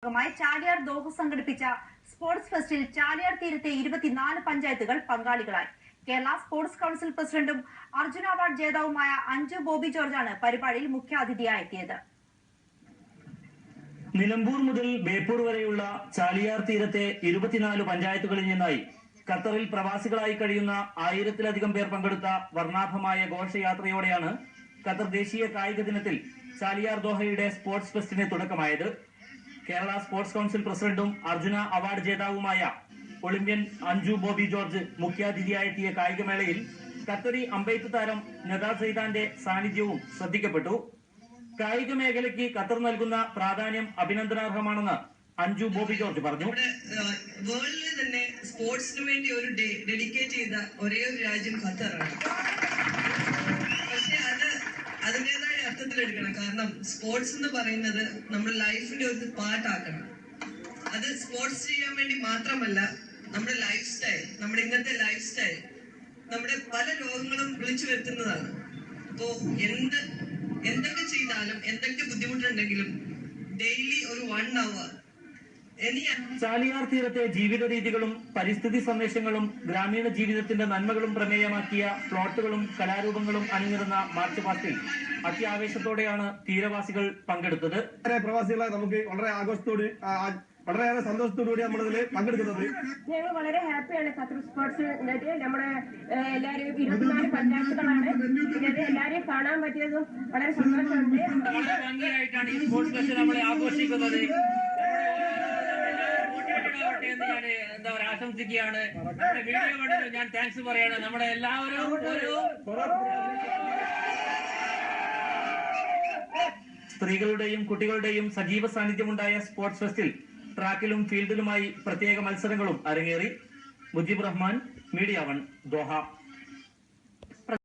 ഭാഗമായി ചാലിയാർ ദോഹ സംഘടിപ്പിച്ച സ്പോർട്സ് ഫെസ്റ്റിൽ ചാലിയാർ തീരത്തെ 24 പഞ്ചായത്തുകൾ പങ്കാളികളായി. കേരള സ്പോർട്സ് കൌൺസിൽ പ്രസിഡന്റും അർജുന അവാർഡ് ജേതാവുമായ അഞ്ജു ബോബി ജോർജാണ് പരിപാടിയിൽ മുഖ്യാതിഥിയായി എത്തിയത്. നിലമ്പൂർ മുതൽ ബേപ്പൂർ വരെയുള്ള ചാലിയാർ തീരത്തെ 24 പഞ്ചായത്തുകളിൽ നിന്നായി ഖത്തറിൽ പ്രവാസികളായി കഴിയുന്ന 1000-ലധികം പേർ പങ്കെടുത്ത വർണ്ണാഭമായ ഘോഷയാത്രയോടെയാണ് ഖത്തർ ദേശീയ കായിക ദിനത്തിൽ ചാലിയാർ ദോഹയുടെ സ്പോർട്സ് ഫെസ്റ്റിന് തുടക്കമായത്. കേരള സ്പോർട്സ് കൌൺസിൽ പ്രസിഡന്റും അർജുന അവാർഡ് ജേതാവുമായ ഒളിമ്പ്യൻ അഞ്ജു ബോബി ജോർജ് മുഖ്യാതിഥിയായെത്തിയ കായികമേളയിൽ ഖത്തറി അമ്പെയ്ത്ത് താരം നദാ സൈദാന്റെ സാന്നിധ്യവും ശ്രദ്ധിക്കപ്പെട്ടു. കായിക മേഖലയ്ക്ക് ഖത്തർ നൽകുന്ന പ്രാധാന്യം അഭിനന്ദനാർഹമാണെന്ന് അഞ്ജു ബോബി ജോർജ് പറഞ്ഞു. വേൾഡിൽ തന്നെ സ്പോർട്സിന് വേണ്ടി ഒരു ഡേ ഡെഡിക്കേറ്റ് ചെയ്ത ഒരേ ഒരു രാജ്യം ഖത്തറാണ്. പക്ഷെ അതിൻ്റെതായ അർത്ഥത്തിലെടുക്കണം. കാരണം സ്പോർട്സ് എന്ന് പറയുന്നത് നമ്മുടെ ലൈഫിന്റെ ഒരു പാർട്ടാക്കണം. അത് സ്പോർട്സ് ചെയ്യാൻ വേണ്ടി മാത്രമല്ല, നമ്മുടെ ലൈഫ് സ്റ്റൈൽ, നമ്മുടെ ഇന്നത്തെ ലൈഫ് സ്റ്റൈൽ നമ്മുടെ പല രോഗങ്ങളും വിളിച്ചു വരുത്തുന്നതാണ്. അപ്പോ എന്തൊക്കെ ചെയ്താലും എന്തൊക്കെ ബുദ്ധിമുട്ടുണ്ടെങ്കിലും ഡെയിലി ഒരു 1 hour ചാലിയാർ തീരത്തെ ജീവിത രീതികളും പരിസ്ഥിതി സന്ദേശങ്ങളും ഗ്രാമീണ ജീവിതത്തിന്റെ നന്മകളും പ്രമേയമാക്കിയ പ്ലോട്ടുകളും കലാരൂപങ്ങളും അണിനിരുന്ന മാർച്ച് പാസ്റ്റിൽ അത്യാവേശത്തോടെയാണ് തീരവാസികൾ പങ്കെടുത്തത്. പ്രവാസികളെ നമുക്ക് വളരെ ആഘോഷത്തോട് വളരെയേറെ സന്തോഷത്തോടുകൂടി നമ്മളിതിൽ പങ്കെടുക്കുന്നത്. ഞങ്ങൾ വളരെ ഹാപ്പിയാണ്. ഖത്തർ സ്പോർട്സ് നമ്മുടെ എല്ലാവരും 24 പഞ്ചായത്തുകളാണ്. എല്ലാവരെയും കാണാൻ പറ്റിയതും വളരെ സന്തോഷമുണ്ട്. വളരെ ഭംഗിയായിട്ടാണ് ഈ സ്പോർട്സ് ഫെസ്റ്റ് നമ്മൾ ആഘോഷിക്കുന്നത്. എന്ന് ഞാൻ എന്താ പറയുക ആശംസിക്കുകയാണ്. നമ്മുടെ വീഡിയോ കണ്ടത് ഞാൻ താങ്ക്സ് പറയാണ്. നമ്മുടെ എല്ലാവരും സ്ത്രീകളുടെയും കുട്ടികളുടെയും സജീവ സാന്നിധ്യമുണ്ടായ സ്പോർട്സ് ഫെസ്റ്റിൽ ട്രാക്കിലും ഫീൽഡിലുമായി പ്രത്യേക മത്സരങ്ങളും അരങ്ങേറി. Mujeeb Rahman, media 1, Doha.